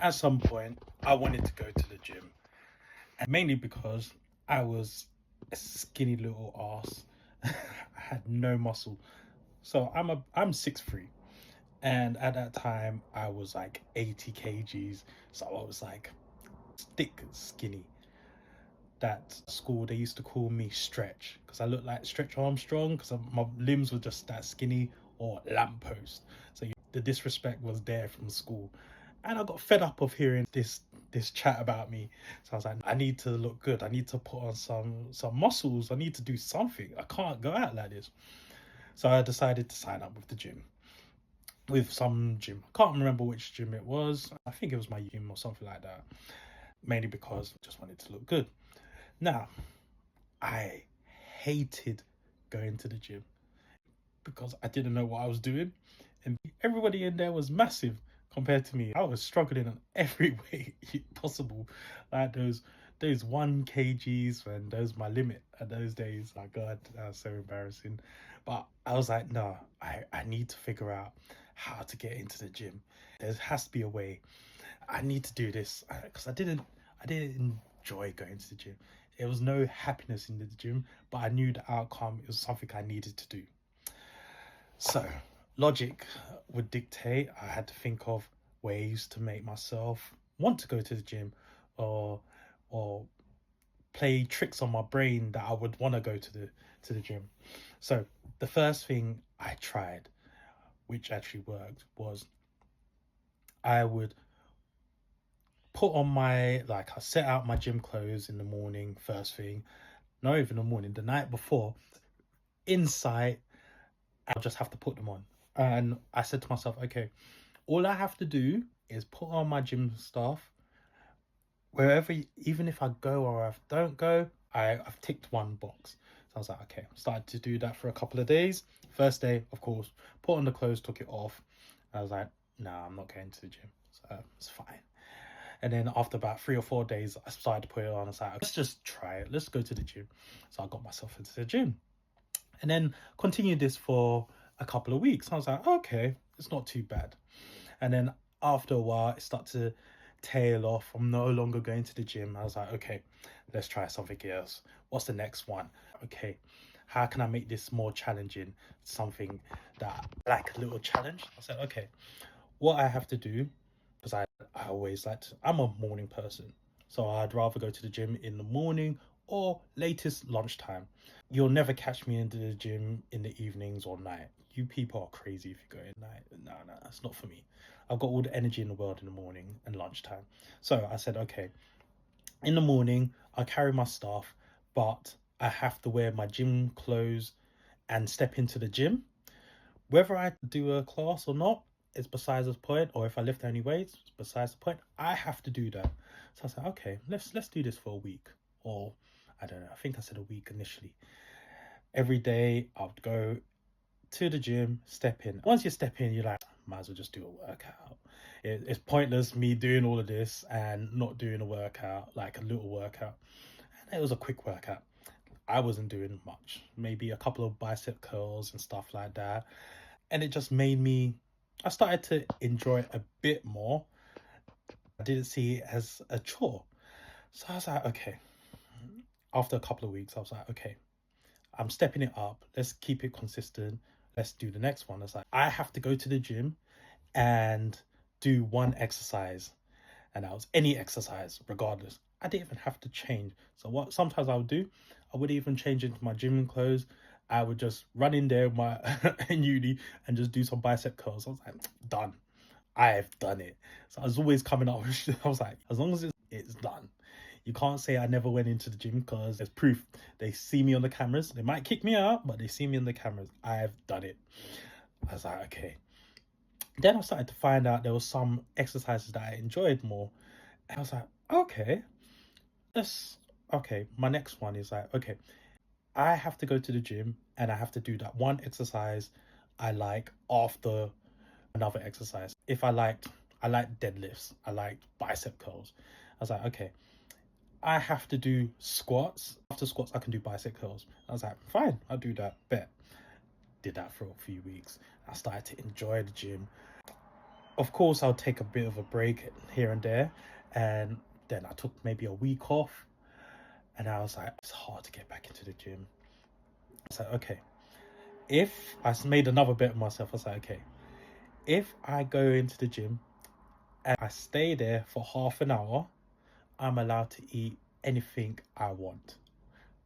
at some point I wanted to go to the gym, and mainly because I was a skinny little ass. I had no muscle. So I'm 6'3", and at that time I was like 80 kgs. So I was like thick, skinny. That school they used to call me Stretch because I looked like Stretch Armstrong because my limbs were just that skinny, or lamppost. So the disrespect was there from school, and I got fed up of hearing this chat about me. So I was like, I need to look good. I need to put on some muscles. I need to do something. I can't go out like this. So I decided to sign up with the gym. With some gym. I can't remember which gym it was. I think it was my gym or something like that. Mainly because I just wanted to look good. Now, I hated going to the gym because I didn't know what I was doing, and everybody in there was massive compared to me. I was struggling in every way possible, like those 1 kgs, and those my limit at those days. My God, that was so embarrassing. But I was like, no, I need to figure out how to get into the gym. There has to be a way. I need to do this because I didn't enjoy going to the gym. There was no happiness in the gym, but I knew the outcome. It was something I needed to do. So logic would dictate I had to think of ways to make myself want to go to the gym, or or play tricks on my brain that I would want to go to the gym. So the first thing I tried, which actually worked, was I would put on I set out my gym clothes in the morning, first thing, not even the morning, the night before, inside. I'll just have to put them on. And I said to myself, okay, all I have to do is put on my gym stuff wherever, even if I go or I don't go, I've ticked one box. So I was like, okay, started to do that for a couple of days. First day, of course, put on the clothes, took it off. I was like, nah, I'm not going to the gym. So it's fine. And then after about 3 or 4 days, I started to put it on. I was like, let's just try it. Let's go to the gym. So I got myself into the gym. And then continued this for a couple of weeks. I was like, okay, it's not too bad. And then after a while, it started to tail off. I'm no longer going to the gym. I was like, okay, let's try something else. What's the next one? Okay, how can I make this more challenging? Something that like a little challenge. I said, okay, what I have to do, because I always I'm a morning person. So I'd rather go to the gym in the morning or latest lunchtime. You'll never catch me into the gym in the evenings or night. You people are crazy if you go at night. No, that's not for me. I've got all the energy in the world in the morning and lunchtime. So I said, okay, in the morning, I carry my stuff, but I have to wear my gym clothes and step into the gym. Whether I do a class or not is besides the point, or if I lift any weights, it's besides the point. I have to do that. So I said, okay, let's do this for a week, or I don't know. I think I said a week initially. Every day I would go to the gym, step in. Once you step in, you're like, might as well just do a workout. It's pointless me doing all of this and not doing a workout, like a little workout. And it was a quick workout. I wasn't doing much, maybe a couple of bicep curls and stuff like that. And it just made me, I started to enjoy it a bit more. I didn't see it as a chore. So I was like, okay. After a couple of weeks, I was like, okay, I'm stepping it up. Let's keep it consistent. Let's do the next one. It's like, I have to go to the gym and do one exercise. And that was any exercise, regardless. I didn't even have to change. So what sometimes I would do, I would even change into my gym clothes. I would just run in there my in uni and just do some bicep curls. I was like, done. I've done it. So I was always coming up with, I was like, as long as it's done. You can't say I never went into the gym because there's proof. They see me on the cameras. They might kick me out, but they see me on the cameras. I've done it. I was like, okay. Then I started to find out there was some exercises that I enjoyed more. And I was like, okay, okay. My next one is like, okay, I have to go to the gym and I have to do that one exercise I like after another exercise. If I like deadlifts, I like bicep curls. I was like, okay, I have to do squats. After squats, I can do bicep curls. I was like, fine, I'll do that. Bet. Did that for a few weeks. I started to enjoy the gym. Of course, I'll take a bit of a break here and there, and then I took maybe a week off, and I was like, it's hard to get back into the gym. I was like, okay, if made another bet of myself, I was like, okay, if I go into the gym and I stay there for half an hour, I'm allowed to eat anything I want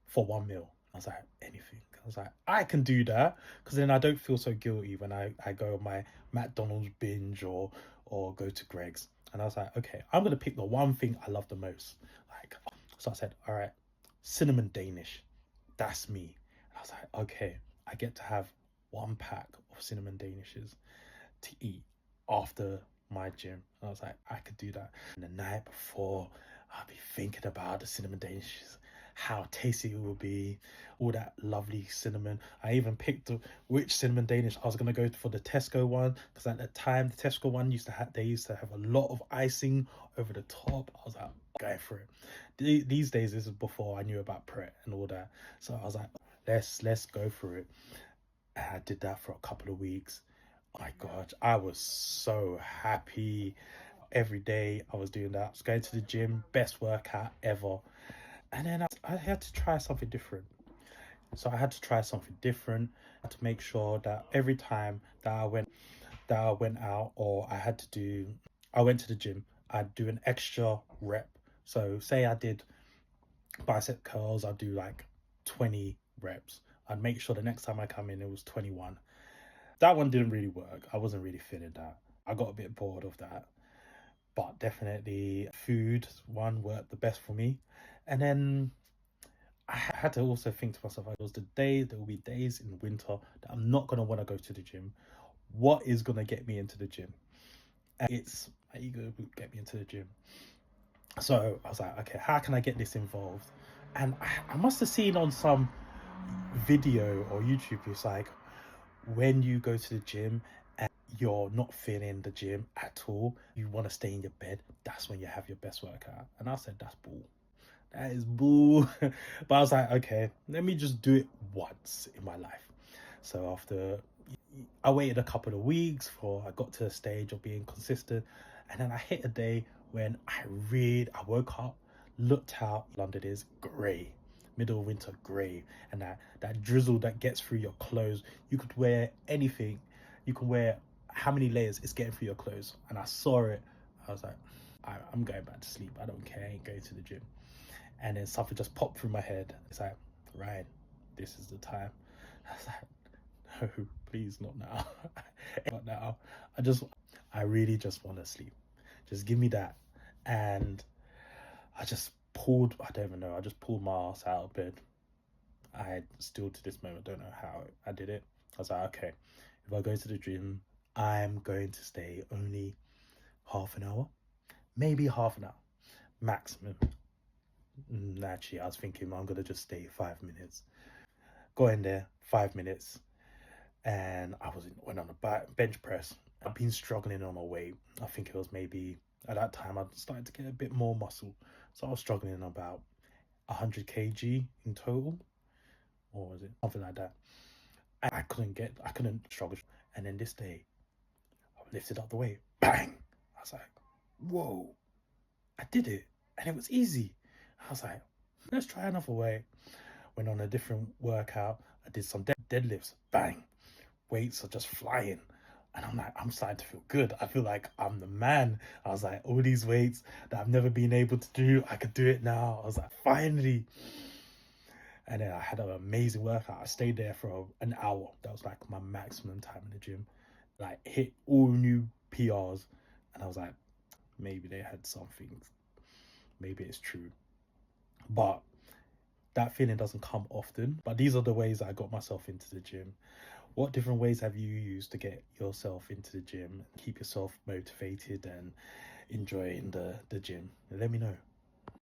for one meal. I was like, anything. I was like, I can do that because then I don't feel so guilty when I go on my McDonald's binge or go to Greg's. And I was like, okay, I'm gonna pick the one thing I love the most. Like, so I said, all right, cinnamon Danish. That's me. And I was like, okay, I get to have one pack of cinnamon Danishes to eat after my gym. And I was like, I could do that. And the night before, I'll be thinking about the cinnamon Danishes, how tasty it will be, all that lovely cinnamon. I even picked which cinnamon Danish I was gonna go for, the Tesco one, because at the time the Tesco one used to have a lot of icing over the top. I was like, going for it. These days, this is before I knew about Pret and all that. So I was like, let's go for it. And I did that for a couple of weeks. Oh my god, I was so happy. Every day I was doing that. I was going to the gym, best workout ever. And then I had to try something different. So I had to try something different to make sure that every time that I went out, or I went to the gym, I'd do an extra rep. So say I did bicep curls, I'd do like 20 reps. I'd make sure the next time I come in it was 21. That one didn't really work. I wasn't really feeling that. I got a bit bored of that. But definitely food one worked the best for me. And then I had to also think to myself, it was there will be days in winter that I'm not gonna want to go to the gym. What is gonna get me into the gym? And it's my ego get me into the gym. So I was like, okay, how can I get this involved? And I must have seen on some video or YouTube, it's like when you go to the gym and you're not feeling the gym at all, you want to stay in your bed, that's when you have your best workout. And I said, that's bull. That is bull. But I was like, okay, let me just do it once in my life. So after I waited a couple of weeks for I got to a stage of being consistent, and then I hit a day when I woke up, looked out, London is grey, middle of winter grey, and that drizzle that gets through your clothes. You could wear anything, you can wear how many layers, it's getting through your clothes. And I saw it, I was like, I'm going back to sleep, I don't care, I ain't going to the gym. And then something just popped through my head. It's like, Ryan, this is the time. I was like, no, please, not now. Not now. I really just want to sleep. Just give me that. And I don't even know, I just pulled my ass out of bed. I still to this moment don't know how I did it. I was like, okay, if I go to the gym, I'm going to stay only half an hour, maybe half an hour, maximum. Actually, I was thinking I'm gonna just stay 5 minutes. Go in there, 5 minutes, and went on a bench press. I've been struggling on my weight. I think it was maybe at that time I started to get a bit more muscle, so I was struggling about 100 kg in total, or was it something like that? I couldn't struggle. And then this day, I lifted up the weight, bang! I was like, whoa, I did it, and it was easy. I was like, let's try another way. Went on a different workout. I did some deadlifts, bang! Weights are just flying. And I'm like, I'm starting to feel good. I feel like I'm the man. I was like, all these weights that I've never been able to do, I could do it now. I was like, finally. And then I had an amazing workout. I stayed there for an hour. That was like my maximum time in the gym. Like, hit all new PRs. And I was like, maybe they had something. Maybe it's true. But that feeling doesn't come often. But these are the ways I got myself into the gym. What different ways have you used to get yourself into the gym, keep yourself motivated and enjoying the gym? Let me know.